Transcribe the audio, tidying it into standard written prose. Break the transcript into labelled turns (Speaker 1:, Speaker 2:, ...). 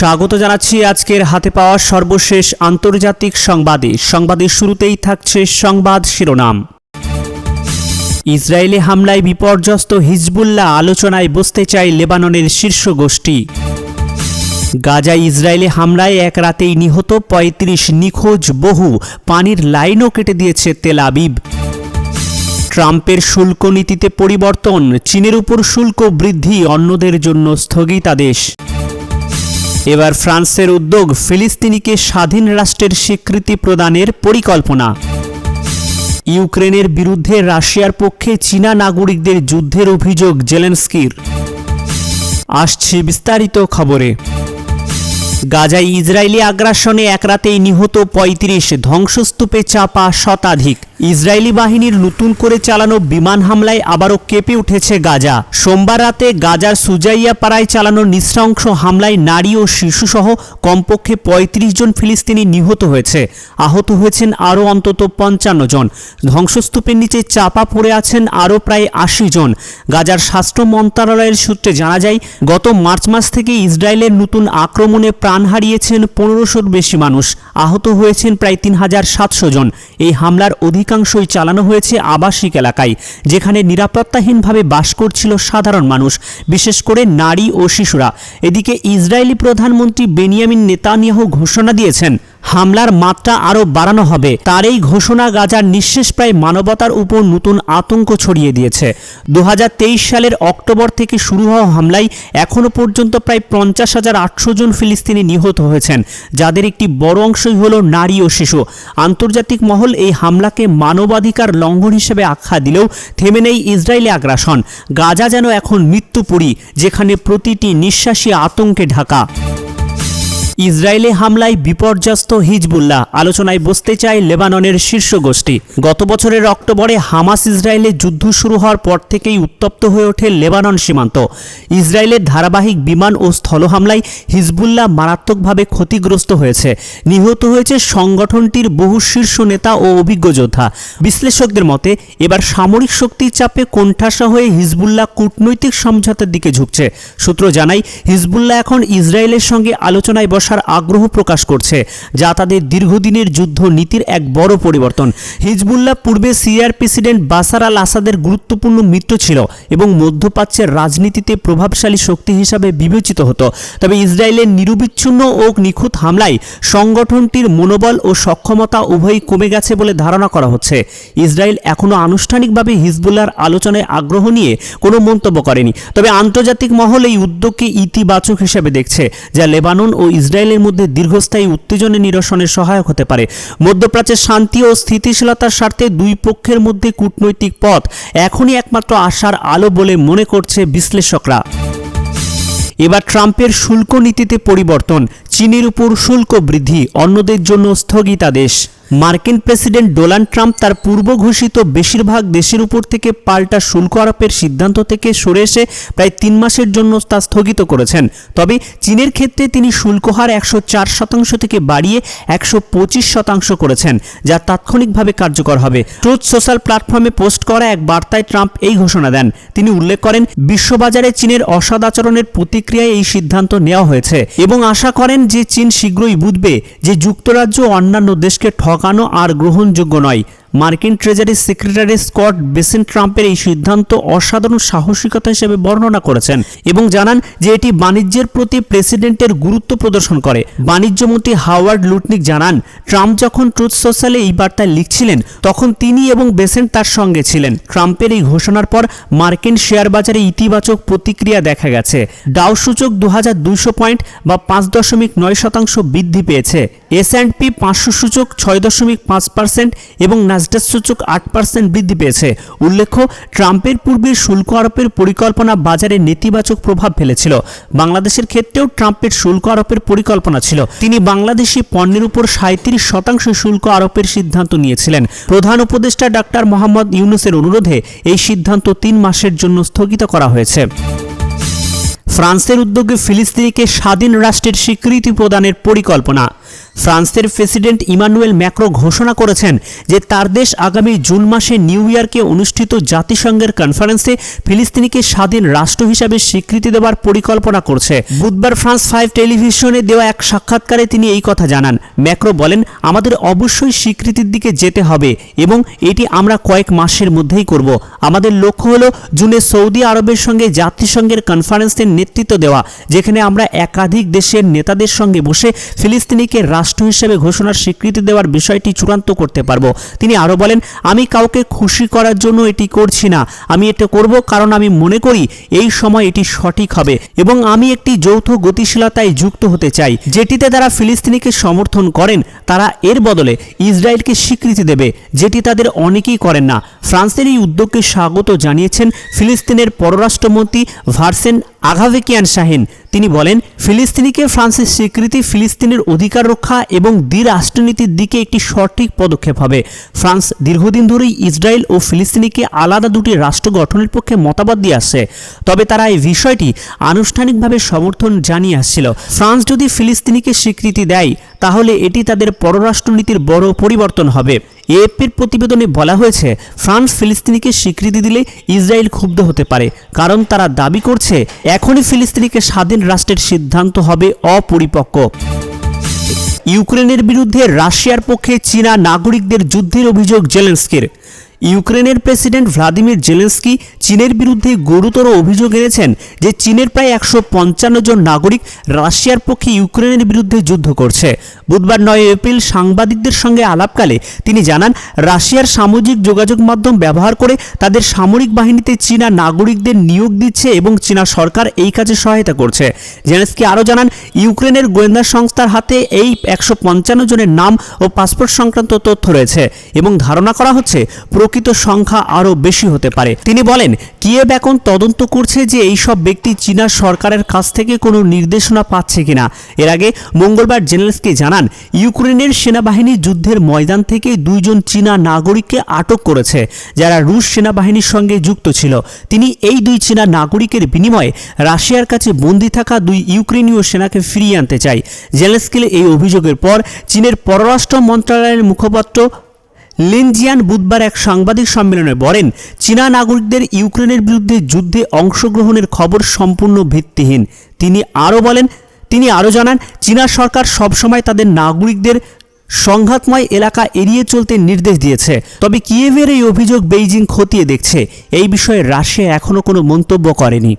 Speaker 1: স্বাগত জানাচ্ছি আজকের হাতে পাওয়া সর্বশেষ আন্তর্জাতিক সংবাদে। সংবাদের শুরুতেই থাকছে সংবাদ শিরোনাম। ইসরায়েলে হামলায় বিপর্যস্ত হিজবুল্লাহ, আলোচনায় বসতে চায় লেবাননের শীর্ষ গোষ্ঠী। গাজায় ইসরায়েলে হামলায় এক রাতেই নিহত ৩৫, নিখোঁজ বহু, পানির লাইনও কেটে দিয়েছে তেল আবিব। ট্রাম্পের শুল্ক নীতিতে পরিবর্তন, চীনের উপর শুল্ক বৃদ্ধি, অন্যদের জন্য স্থগিতাদেশ। এবার ফ্রান্সের উদ্যোগ, ফিলিস্তিনিকে স্বাধীন রাষ্ট্রের স্বীকৃতি প্রদানের পরিকল্পনা। ইউক্রেনের বিরুদ্ধে রাশিয়ার পক্ষে চীনা নাগরিকদের যুদ্ধের অভিযোগ জেলেনস্কির। আসছে বিস্তারিত খবরে। গাজায় ইসরায়েলি আগ্রাসনে এক রাতেই নিহত ৩৫, ধ্বংসস্তূপে চাপা শতাধিক। ইসরায়েলি বাহিনীর নতুন করে চালানো বিমান হামলায় আবারও কেঁপে উঠেছে গাজা। সোমবার রাতে গাজার সুজাইয়া পাড়ায় চালানো নৃশংস হামলায় নারী ও শিশুসহ কমপক্ষে ৩৫ জন ফিলিস্তিনি নিহত হয়েছে। আহত হয়েছেন আরও অন্তত ৫৫ জন। ধ্বংসস্তূপের নিচে চাপা পড়ে আছেন আরও প্রায় ৮০ জন। গাজার স্বাস্থ্য মন্ত্রণালয়ের সূত্রে জানা যায়, গত মার্চ মাস থেকে ইসরায়েলের নতুন আক্রমণে প্রাণ হারিয়েছেন ১৫০০-র বেশি মানুষ, আহত হয়েছেন প্রায় ৩৭০০ জন। এই হামলার অধিকাংশই চালানো হয়েছে আবাসিক এলাকায়, যেখানে নিরাপত্তাহীনভাবে বাস করছিল সাধারণ মানুষ, বিশেষ করে নারী ও শিশুরা। এদিকে ইসরায়েলি প্রধানমন্ত্রী বেনিয়ামিন নেতানিয়াহু ঘোষণা দিয়েছেন, হামলার মাত্রা আরও বাড়ানো হবে। তার এই ঘোষণা গাজার নিঃশেষ প্রায় মানবতার উপর নতুন আতঙ্ক ছড়িয়ে দিয়েছে। ২০২৩ সালের অক্টোবর থেকে শুরু হওয়া হামলায় এখনও পর্যন্ত প্রায় ৫০,৮০০ জন ফিলিস্তিনি নিহত হয়েছেন, যাদের একটি বড় অংশই হল নারী ও শিশু। আন্তর্জাতিক মহল এই হামলাকে মানবাধিকার লঙ্ঘন হিসেবে আখ্যা দিলেও থেমে নেই ইসরায়েলি আগ্রাসন। গাজা যেন এখন মৃত্যুপুরী, যেখানে প্রতিটি নিঃশ্বাসই আতঙ্কে ঢাকা। ইসরায়েলে হামলায় বিপর্যস্ত হিজবুল্লাহ, আলোচনায় বসতে চায় লেবাননের শীর্ষ গোষ্ঠী। গত বছরের অক্টোবরে হামাস ইসরায়েলে যুদ্ধ শুরু হওয়ার পর থেকেই উত্তপ্ত হয়ে ওঠে লেবানন সীমান্ত। ইসরায়েলের ধারাবাহিক বিমান ও স্থল হামলায় হিজবুল্লাহ মারাত্মকভাবে ক্ষতিগ্রস্ত হয়েছে। নিহত হয়েছে সংগঠনটির বহু শীর্ষ নেতা ও অভিজ্ঞ যোদ্ধা। বিশ্লেষকদের মতে, এবার সামরিক শক্তির চাপে কোণঠাসা হয়ে হিজবুল্লাহ কূটনৈতিক সমঝোতার দিকে ঝুঁকছে। সূত্র জানায়, হিজবুল্লাহ এখন ইসরায়েলের সঙ্গে আলোচনায় বসার আগ্রহ প্রকাশ করছে, যা তাদের দীর্ঘদিনের যুদ্ধ নীতির এক বড় পরিবর্তন। হিজবুল্লাহ পূর্বে সিরিয়ার প্রেসিডেন্ট বাশার আল আসাদের গুরুত্বপূর্ণ মিত্র ছিল এবং মধ্যপ্রাচ্যের রাজনীতিতে প্রভাবশালী শক্তি হিসাবে বিবেচিত হতো। তবে ইসরায়েলের নিরবিচ্ছিন্ন ও নিখুঁত হামলায় সংগঠনটির মনোবল ও সক্ষমতা উভয়ই কমে গেছে বলে ধারণা করা হচ্ছে। ইসরায়েল এখনও আনুষ্ঠানিকভাবে হিজবুল্লাহর আলোচনায় আগ্রহ নিয়ে কোনো মন্তব্য করেনি, তবে আন্তর্জাতিক মহল এই উদ্যোগকে ইতিবাচক হিসেবে দেখছে, যা লেবানন ও ইসরায়েলের মধ্যে দীর্ঘস্থায়ী উত্তেজনা নিরসনে সহায়ক হতে পারে। মধ্যপ্রাচ্যের শান্তি ও স্থিতিশীলতার স্বার্থে দুই পক্ষের মধ্যে কূটনৈতিক পথ এখনই একমাত্র আশার আলো বলে মনে করছে বিশ্লেষকরা। এবার ট্রাম্পের শুল্ক নীতিতে পরিবর্তন, চীনের উপর শুল্ক বৃদ্ধি, অন্যদের জন্য স্থগিতাদেশ। মার্কিন প্রেসিডেন্ট ডোনাল্ড ট্রাম্প তার পূর্ব ঘোষিত বেশিরভাগ দেশের উপর থেকে পাল্টা শুল্ক আরোপের সিদ্ধান্ত থেকে সরে এসে প্রায় ৩ মাসের জন্য তা স্থগিত করেছেন। তবে চীনের ক্ষেত্রে তিনি শুল্ক হার ১০৪% থেকে বাড়িয়ে ১২৫% করেছেন, যা তাৎক্ষণিকভাবে কার্যকর হবে। ট্রুথ সোশ্যাল প্ল্যাটফর্মে পোস্ট করা এক বার্তায় ট্রাম্প এই ঘোষণা দেন। তিনি উল্লেখ করেন, বিশ্ববাজারে চীনের অসদাচরণের প্রতিক্রিয়ায় এই সিদ্ধান্ত নেওয়া হয়েছে এবং আশা করেন যে চীন শীঘ্রই বুঝবে যে যুক্তরাজ্য ও অন্যান্য দেশকে ঠকানো আর গ্রহণযোগ্য নয়। মার্কিন ট্রেজারি সেক্রেটারি স্কট বেসেন্ট ট্রাম্পের এই সিদ্ধান্ত অসাধারণ সাহসিকতা হিসেবে বর্ণনা করেছেন এবং জানান যে এটি বাণিজ্যের প্রতি প্রেসিডেন্টের গুরুত্ব প্রদর্শন করে। বাণিজ্যমন্ত্রী হাওয়ার্ড লুটনিক জানান, ট্রাম্প যখন ট্রুথ সোশ্যালে এই বার্তা লিখছিলেন তখন তিনি এবং বেসেন্ট তার সঙ্গে ছিলেন। ট্রাম্পের এই ঘোষণার পর মার্কিন শেয়ার বাজারে ইতিবাচক প্রতিক্রিয়া দেখা গেছে। ডাও সূচক ২২০০ পয়েন্ট বা ৫.৯% বৃদ্ধি পেয়েছে। S&P 500 সূচক ৬.৫% এবং নাসডাক সূচক ৮% বৃদ্ধি পেয়েছে। উল্লেখ্য, ট্রাম্পের পূর্বের শুল্ক আরোপের পরিকল্পনা বাজারে নেতিবাচক প্রভাব ফেলেছিল। বাংলাদেশের ক্ষেত্রেও ট্রাম্পের শুল্ক আরোপের পরিকল্পনা ছিল। তিনি বাংলাদেশি পণ্যের উপর ৩৭% শুল্ক আরোপের সিদ্ধান্ত নিয়েছিলেন। প্রধান উপদেষ্টা ডাক্তার মোহাম্মদ ইউনূসের অনুরোধে এই সিদ্ধান্ত ৩ মাসের জন্য স্থগিত করা হয়েছে। ফ্রান্সের উদ্যোগে ফিলিস্তিনিকে স্বাধীন রাষ্ট্রের স্বীকৃতি প্রদানের পরিকল্পনা। ফ্রান্সের প্রেসিডেন্ট ইমানুয়েল ম্যাক্রো ঘোষণা করেছেন যে তার দেশ আগামী জুন মাসে নিউ ইয়র্কে অনুষ্ঠিত জাতিসংঘের কনফারেন্সে ফিলিস্তিনিকে স্বাধীন রাষ্ট্র হিসাবে স্বীকৃতি দেওয়ার পরিকল্পনা করছে। বুধবার ফ্রান্স 5 টেলিভিশনে দেওয়া এক সাক্ষাৎকারে তিনি এই কথা জানান। ম্যাক্রো বলেন, আমাদের অবশ্যই স্বীকৃতির দিকে যেতে হবে এবং এটি আমরা কয়েক মাসের মধ্যেই করব। আমাদের লক্ষ্য হলো জুনে সৌদি আরবের সঙ্গে জাতিসংঘের কনফারেন্সের নেতৃত্ব দেওয়া, যেখানে আমরা একাধিক দেশের নেতাদের সঙ্গে বসে ফিলিস্তিনিকে রাষ্ট্র হিসেবে ঘোষণার স্বীকৃতি দেওয়ার বিষয়টি চূড়ান্ত করতে পারব। তিনি আরও বলেন, আমি কাউকে খুশি করার জন্য এটি করছি না, আমি এটা করব কারণ আমি মনে করি এই সময় এটি সঠিক হবে এবং আমি একটি যৌথ গতিশীলতায় যুক্ত হতে চাই, যেটিতে তারা ফিলিস্তিনিকে সমর্থন করেন তারা এর বদলে ইসরায়েলকে স্বীকৃতি দেবে, যেটি তাদের অনেকেই করেন না। ফ্রান্সের এই উদ্যোগকে স্বাগত জানিয়েছেন ফিলিস্তিনের পররাষ্ট্রমন্ত্রী ভার্সেন আঘাভেকিয়ান শাহিন। তিনি বলেন, ফিলিস্তিনিকে ফ্রান্সের স্বীকৃতি ফিলিস্তিনের অধিকার রক্ষা এবং দ্বিরাষ্ট্রনীতির দিকে একটি সঠিক পদক্ষেপ হবে। ফ্রান্স দীর্ঘদিন ধরেই ইসরায়েল ও ফিলিস্তিনিকে আলাদা দুটি রাষ্ট্র গঠনের পক্ষে মতামত দিয়ে আসছে, তবে তারা এই বিষয়টি আনুষ্ঠানিকভাবে সমর্থন জানিয়ে আসছিল। ফ্রান্স যদি ফিলিস্তিনিকে স্বীকৃতি দেয় তাহলে এটি তাদের পররাষ্ট্রনীতির বড় পরিবর্তন হবে। এএফপির প্রতিবেদনে বলা হয়েছে, ফ্রান্স ফিলিস্তিনিকে স্বীকৃতি দিলে ইসরায়েল ক্ষুব্ধ হতে পারে, কারণ তারা দাবি করছে এখনই ফিলিস্তিনিকে স্বাধীন রাষ্ট্রের সিদ্ধান্ত হবে অপরিপক্ব। ইউক্রেনের বিরুদ্ধে রাশিয়ার পক্ষে চীনা নাগরিকদের যুদ্ধের অভিযোগ জেলেনস্কির। ইউক্রেনের প্রেসিডেন্ট ভ্লাদিমির জেলেনস্কি চীনের বিরুদ্ধে গুরুতর অভিযোগ এনেছেন যে চীনের প্রায় 155 জন নাগরিক রাশিয়ার পক্ষে ইউক্রেনের বিরুদ্ধে যুদ্ধ করছে। বুধবার 9 এপ্রিল সাংবাদিকদের সঙ্গে আলাপকালে তিনি জানান, রাশিয়ার সামাজিক যোগাযোগ মাধ্যম ব্যবহার করে তাদের সামরিক বাহিনীতে চীনা নাগরিকদের নিয়োগ দিচ্ছে এবং চীনা সরকার এই কাজে সহায়তা করছে। জেলেনস্কি আরও জানান, ইউক্রেনের গোয়েন্দা সংস্থার হাতে এই 155 জনের নাম ও পাসপোর্ট সংক্রান্ত তথ্য রয়েছে এবং ধারণা করা হচ্ছে প্রকৃত সংখ্যা আরও বেশি হতে পারে। তিনি বলেন, কিয়েভ এখন তদন্ত করছে যে এই সব ব্যক্তি চীনা সরকারের কাছ থেকে কোনো নির্দেশনা পাচ্ছে কিনা। এর আগে মঙ্গলবার জেলেনস্কি জানান, ইউক্রেনের সেনাবাহিনী যুদ্ধের ময়দান থেকে 2 জন চীনা নাগরিককে আটক করেছে, যারা রুশ সেনাবাহিনীর সঙ্গে যুক্ত ছিল। তিনি এই 2 চীনা নাগরিকের বিনিময়ে রাশিয়ার কাছে বন্দী থাকা 2 ইউক্রেনীয় সেনাকে ফিরিয়ে আনতে চায়। জেলেনস্কির এই অভিযোগের পর চীনের পররাষ্ট্র মন্ত্রণালয়ের মুখপাত্র লিনজিয়ান বুধবার এক সাংবাদিক সম্মেলনে বলেন, চীনা নাগরিকদের ইউক্রেনের বিরুদ্ধে যুদ্ধে অংশগ্রহণের খবর সম্পূর্ণ ভিত্তিহীন। তিনি আরও জানান, চীনা সরকার সবসময় তাদের নাগরিকদের সংঘাতময় এলাকা এড়িয়ে চলতে নির্দেশ দিয়েছে। তবে কিয়েভের এই অভিযোগ বেইজিং খতিয়ে দেখছে। এই বিষয়ে রাশিয়া এখনও কোনো মন্তব্য করেনি।